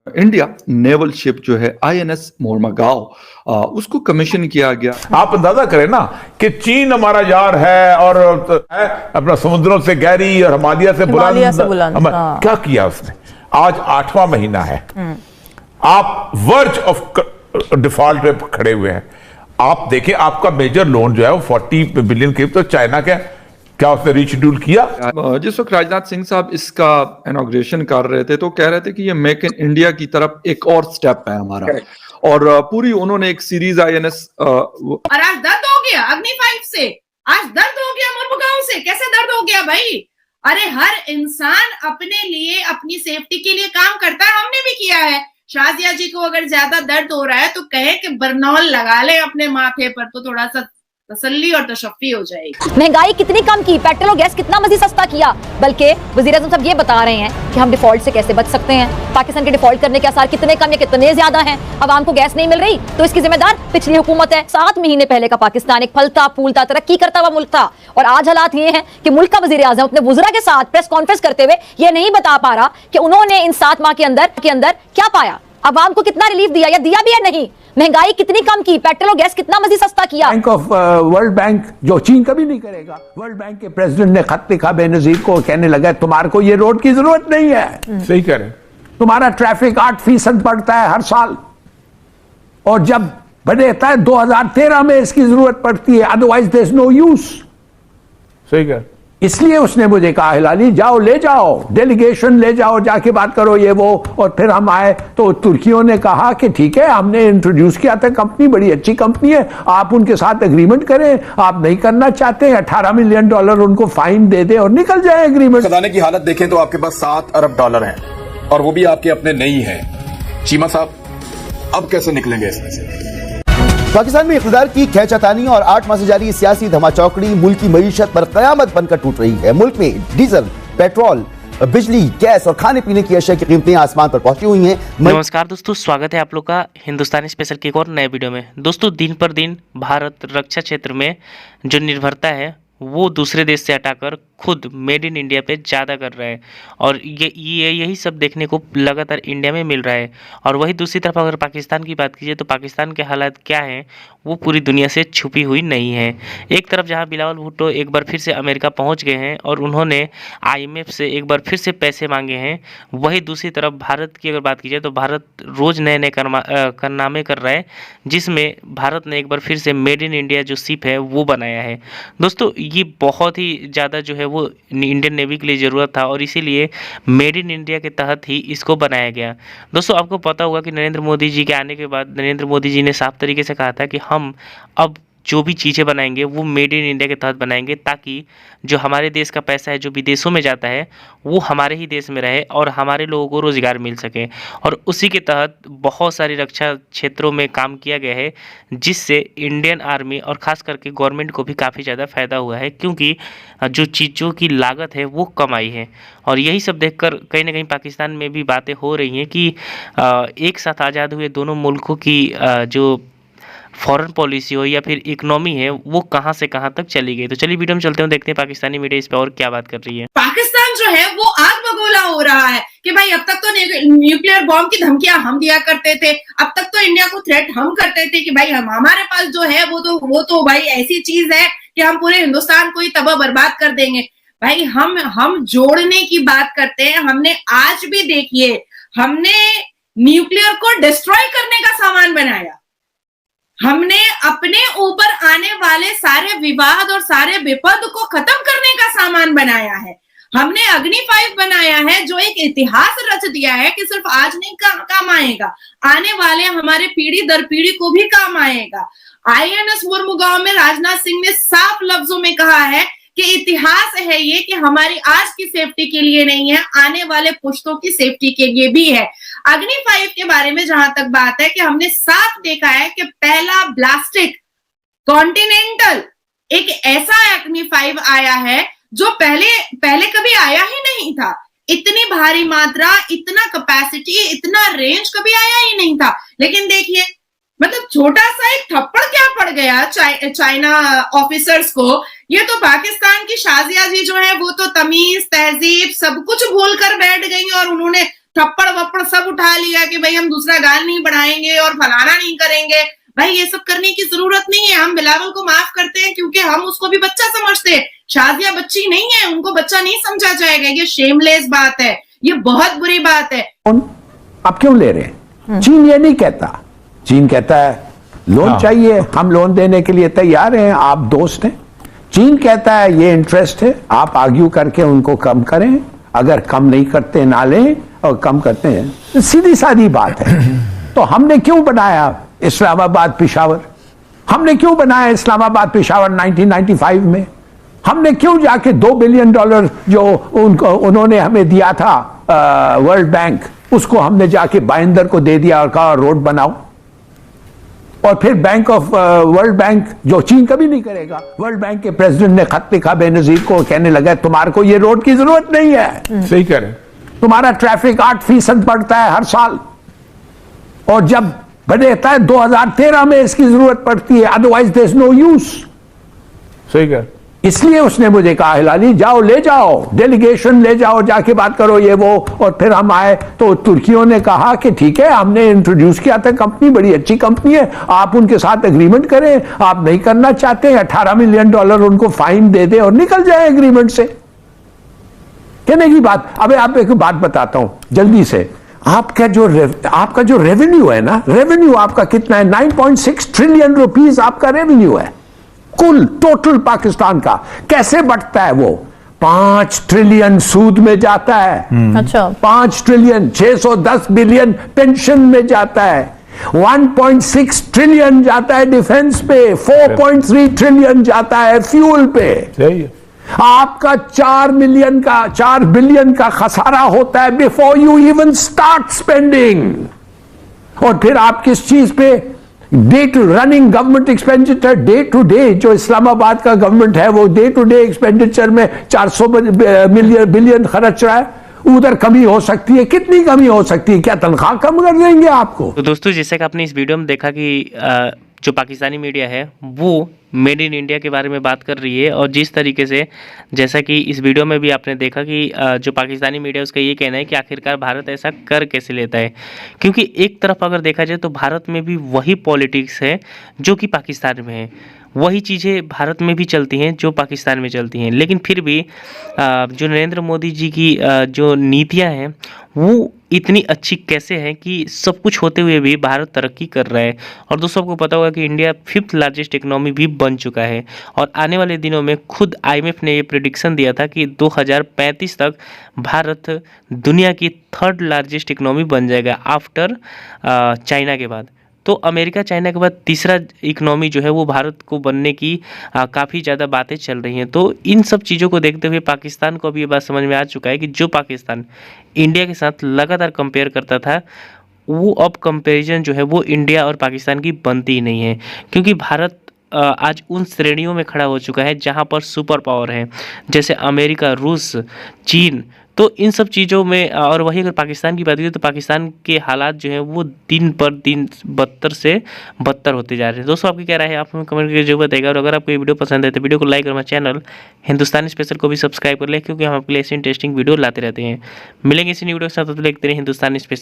India naval ship जो है INS मोरमागांव उसको कमीशन किया गया। आप अंदाजा करें ना कि चीन हमारा यार है और है अपना समुद्रों से गहरी और हिमालय से बुलंद। हाँ। क्या किया उसने? आज 8वां महीना है, आप वर्ज ऑफ डिफॉल्ट पे खड़े हुए हैं। आप देखिए आपका मेजर लोन जो है वो 40 बिलियन करीब, तो चाइना का क्या उसने रीशेड्यूल किया? जिस वक्त राजनाथ सिंह साहब इसका इनॉग्रेशन कर रहे थे तो कह रहे थे कि ये मेक इन इंडिया की तरफ एक और स्टेप है हमारा, और पूरी उन्होंने एक सीरीज आईएनएस। और आज दर्द हो गया अग्नि 5 से, आज दर्द हो गया मोरमुगांव से। कैसे दर्द हो गया भाई? अरे हर इंसान अपने लिए, अपनी सेफ्टी के लिए काम करता है, हमने भी किया है। शाजिया जी को अगर ज्यादा दर्द हो रहा है तो कहे कि बर्नॉल लगा ले अपने माथे पर, तो थोड़ा सा तसल्ली और तशफ़ी हो जाएगी। महंगाई कितनी कम की, पेट्रोल और गैस कितना मजीद सस्ता किया, बल्कि वज़ीर आज़म साहब ये बता रहे हैं कि हम डिफॉल्ट से कैसे बच सकते हैं। पाकिस्तान के डिफॉल्ट करने के आसार कितने कम या कितने ज्यादा हैं। आवाम को गैस नहीं मिल रही तो इसकी जिम्मेदार पिछली हुकूमत है। 7 महीने पहले का पाकिस्तान एक फलता फूलता तरक्की करता हुआ मुल्क था, और आज हालात ये हैं कि मुल्क का वज़ीर आज़म अपने वुज़रा के साथ प्रेस कॉन्फ्रेंस करते हुए ये नहीं बता पा रहा कि उन्होंने इन 7 माह के अंदर क्या पाया, आवाम को कितना रिलीफ दिया या दिया भी है नहीं, महंगाई कितनी कम की, पेट्रोल और गैस कितना मजीद सस्ता किया। बैंक ऑफ वर्ल्ड बैंक जो चीन कभी नहीं करेगा, वर्ल्ड बैंक के प्रेसिडेंट ने खत लिखा बेनजीर को, कहने लगा तुम्हारे को ये रोड की जरूरत नहीं है। सही कह रहे हैं। तुम्हारा ट्रैफिक 8% बढ़ता है हर साल, और जब बढ़ता है 2013 में इसकी जरूरत पड़ती है, otherwise there is no use. सही कह। इसलिए उसने मुझे कहा हिलाली जाओ, ले जाओ डेलीगेशन, ले जाओ, जाके बात करो ये वो। और फिर हम आए तो तुर्कियों ने कहा कि ठीक है, हमने इंट्रोड्यूस किया था कंपनी, बड़ी अच्छी कंपनी है, आप उनके साथ एग्रीमेंट करें। आप नहीं करना चाहते, $18 मिलियन उनको फाइन दे दे और निकल जाए एग्रीमेंट। खजाने की हालत देखें तो आपके पास $7 अरब हैं, और वो भी आपके अपने नहीं है। चीमा साहब अब कैसे निकलेंगे इसमें से? पाकिस्तान में इक़्तिदार की खैंचातानी और 8 माह से जारी सियासी धमाचौकड़ी मुल्क की मईशत पर कयामत बनकर टूट रही है। मुल्क में डीजल, पेट्रोल, बिजली, गैस और खाने पीने की अशिया की कीमतें आसमान पर पहुंची हुई हैं। नमस्कार दोस्तों, स्वागत है आप लोग का हिंदुस्तानी स्पेशल के एक और नए वीडियो में। दोस्तों, दिन पर दिन भारत रक्षा क्षेत्र में जो निर्भरता है वो दूसरे देश से हटाकर खुद मेड इन इंडिया पे ज़्यादा कर रहा है, और यही सब देखने को लगातार इंडिया में मिल रहा है। और वही दूसरी तरफ अगर पाकिस्तान की बात कीजिए तो पाकिस्तान के हालात क्या हैं वो पूरी दुनिया से छुपी हुई नहीं है। एक तरफ जहां बिलावल भुट्टो एक बार फिर से अमेरिका पहुंच गए हैं और उन्होंने IMF से एक बार फिर से पैसे मांगे हैं, वही दूसरी तरफ भारत की अगर बात की जाए तो भारत रोज़ नए नए कारनामे कर रहा है, जिसमें भारत ने एक बार फिर से मेड इन इंडिया जो शिप है वो बनाया है। दोस्तों, ये बहुत ही ज़्यादा जो है वो इंडियन नेवी के लिए ज़रूरत था, और इसीलिए मेड इन इंडिया के तहत ही इसको बनाया गया। दोस्तों, आपको पता होगा कि नरेंद्र मोदी जी के आने के बाद नरेंद्र मोदी जी ने साफ तरीके से कहा था कि हम अब जो भी चीज़ें बनाएंगे वो मेड इन इंडिया के तहत बनाएंगे, ताकि जो हमारे देश का पैसा है जो विदेशों में जाता है वो हमारे ही देश में रहे और हमारे लोगों को रोज़गार मिल सके। और उसी के तहत बहुत सारी रक्षा क्षेत्रों में काम किया गया है, जिससे इंडियन आर्मी और ख़ास करके गवर्नमेंट को भी काफ़ी ज़्यादा फ़ायदा हुआ है, क्योंकि जो चीज़ों की लागत है वो कम आई है। और यही सब देखकर कहीं ना कहीं पाकिस्तान में भी बातें हो रही हैं कि एक साथ आज़ाद हुए दोनों मुल्कों की जो फॉरेन पॉलिसी हो या फिर इकोनॉमी है वो कहां से कहां तक चली गई। तो चलिए वीडियो में चलते हैं, देखते हैं पाकिस्तानी मीडिया इस पे और क्या बात कर रही है। पाकिस्तान जो है वो आग बगोला हो रहा है कि भाई अब तक तो न्यूक्लियर बॉम्ब की धमकियां हम दिया करते थे, अब तक तो इंडिया को थ्रेट हम करते थे कि भाई हमारे पास जो है वो तो भाई ऐसी चीज है कि हम पूरे हिंदुस्तान को ही तबाह बर्बाद कर देंगे। भाई हम जोड़ने की बात करते हैं। हमने आज भी देखिए, हमने न्यूक्लियर को डिस्ट्रॉय करने का सामान बनाया, हमने अपने ऊपर आने वाले सारे विवाद और सारे विपद को खत्म करने का सामान बनाया है। हमने अग्नि 5 बनाया है जो एक इतिहास रच दिया है कि सिर्फ आज नहीं काम आएगा, आने वाले हमारे पीढ़ी दर पीढ़ी को भी काम आएगा। INS मोरमुगांव में राजनाथ सिंह ने साफ लफ्जों में कहा है कि इतिहास है ये कि हमारी आज की सेफ्टी के लिए नहीं है, आने वाले पुश्तों की सेफ्टी के लिए भी है। अग्नि 5 के बारे में जहां तक बात है कि हमने साफ देखा है कि पहला ब्लास्टिक कॉन्टिनेंटल एक ऐसा अग्नि 5 आया है जो पहले कभी आया ही नहीं था। इतनी भारी मात्रा, इतना कैपेसिटी, इतना रेंज कभी आया ही नहीं था। लेकिन देखिए, मतलब छोटा सा एक थप्पड़ क्या पड़ गया चाइना ऑफिसर्स को। ये तो पाकिस्तान की शाजिया जी जो है वो तो तमीज तहजीब सब कुछ भूल कर बैठ गई और उन्होंने थप्पड़ वप्पड़ सब उठा लिया कि भाई हम दूसरा गाल नहीं बढ़ाएंगे और फलाना नहीं करेंगे। भाई ये सब करने की जरूरत नहीं है। हम बिलावल को माफ करते हैं क्योंकि हम उसको भी बच्चा समझते हैं। शादिया बच्ची नहीं है, उनको बच्चा नहीं समझा जाएगा। ये शेमलेस बात है, ये बहुत बुरी बात है। आप क्यों ले रहे हैं? चीन ये नहीं कहता। चीन कहता है लोन चाहिए, हम लोन देने के लिए तैयार हैं, आप दोस्त हैं। चीन कहता है ये इंटरेस्ट है, आप आर्ग्यू करके उनको कम करें, अगर कम नहीं करते ना लें, और कम करते हैं। सीधी सादी बात है। तो हमने क्यों बनाया इस्लामाबाद पेशावर? हमने क्यों बनाया इस्लामाबाद पेशावर 1995 में? हमने क्यों जाके $2 बिलियन जो उन्होंने हमें दिया था वर्ल्ड बैंक, उसको हमने जाके बाइंदर को दे दिया और कहा रोड बनाओ? और फिर वर्ल्ड बैंक जो चीन कभी नहीं करेगा, वर्ल्ड बैंक के प्रेसिडेंट ने खत लिखा बेनजीर को, कहने लगा तुम्हारे को ये रोड की जरूरत नहीं है। सही कह रहे हैं। तुम्हारा ट्रैफिक 8% बढ़ता है हर साल, और जब बढ़ता है 2013 में इसकी जरूरत पड़ती है, otherwise there is no use. सही कह। इसलिए उसने मुझे कहा हिलाली जाओ ले जाओ, डेलीगेशन ले जाओ, जाके बात करो ये वो। और फिर हम आए तो तुर्कियों ने कहा कि ठीक है, हमने इंट्रोड्यूस किया था कंपनी, बड़ी अच्छी कंपनी है, आप उनके साथ एग्रीमेंट करें। आप नहीं करना चाहते हैं, $18 मिलियन उनको फाइन दे दे और निकल जाए एग्रीमेंट से। कहने की बात। अब आप एक बात बताता हूं जल्दी से। आपका जो रेवेन्यू है ना, रेवेन्यू आपका कितना है? 9.6 ट्रिलियन रुपीस आपका रेवेन्यू है कुल टोटल पाकिस्तान का। कैसे बढ़ता है वो? 5 ट्रिलियन सूद में जाता है। अच्छा। 5 ट्रिलियन 610 बिलियन पेंशन में जाता है, 1.6 ट्रिलियन जाता है डिफेंस पे, 4.3 ट्रिलियन जाता है फ्यूल पे। सही है। आपका 4 बिलियन का खसारा होता है before you even start spending. और फिर आप किस चीज पे? Day to running government expenditure, day to day जो इस्लामाबाद का गवर्नमेंट है वो डे टू डे एक्सपेंडिचर में 400 बिलियन खर्च रहा है। उधर कमी हो सकती है, कितनी कमी हो सकती है? क्या तनख्वाह कम कर देंगे आपको? तो दोस्तों, जैसे कि आपने इस वीडियो में देखा कि जो पाकिस्तानी मीडिया है वो मेड इन इंडिया के बारे में बात कर रही है, और जिस तरीके से, जैसा कि इस वीडियो में भी आपने देखा कि जो पाकिस्तानी मीडिया उसका ये कहना है कि आखिरकार भारत ऐसा कर कैसे लेता है। क्योंकि एक तरफ अगर देखा जाए तो भारत में भी वही पॉलिटिक्स है जो कि पाकिस्तान में है, वही चीज़ें भारत में भी चलती हैं जो पाकिस्तान में चलती हैं। लेकिन फिर भी जो नरेंद्र मोदी जी की जो नीतियां हैं वो इतनी अच्छी कैसे हैं कि सब कुछ होते हुए भी भारत तरक्की कर रहा है। और दोस्तों, आपको पता होगा कि इंडिया 5th लार्जेस्ट इकोनॉमी भी बन चुका है, और आने वाले दिनों में खुद IMF ने ये प्रेडिक्शन दिया था कि 2035 तक भारत दुनिया की 3rd लार्जेस्ट इकोनॉमी बन जाएगा आफ्टर चाइना के बाद। तो अमेरिका चाइना के बाद तीसरा इकोनॉमी जो है वो भारत को बनने की काफ़ी ज़्यादा बातें चल रही हैं। तो इन सब चीज़ों को देखते हुए पाकिस्तान को भी ये बात समझ में आ चुका है कि जो पाकिस्तान इंडिया के साथ लगातार कंपेयर करता था, वो अब कंपैरिजन जो है वो इंडिया और पाकिस्तान की बनती ही नहीं है। क्योंकि भारत आज उन श्रेणियों में खड़ा हो चुका है जहां पर सुपर पावर है, जैसे अमेरिका, रूस, चीन। तो इन सब चीज़ों में, और वही अगर पाकिस्तान की बात करें तो पाकिस्तान के हालात जो हैं वो दिन पर दिन बदतर से बदतर होते जा रहे हैं। दोस्तों, आपकी क्या राय है? आप हमें कमेंट करके जरूर बताइएगा। और अगर आपको ये वीडियो पसंद है तो वीडियो को लाइक और हमारे चैनल हिंदुस्तानी स्पेशल को भी सब्सक्राइब कर लें, क्योंकि हम आपके लिए ऐसी इंटरेस्टिंग वीडियो लाते रहते हैं। मिलेंगे इसी वीडियो के साथ, तो देखते रहिए हिंदुस्तानी स्पेशल।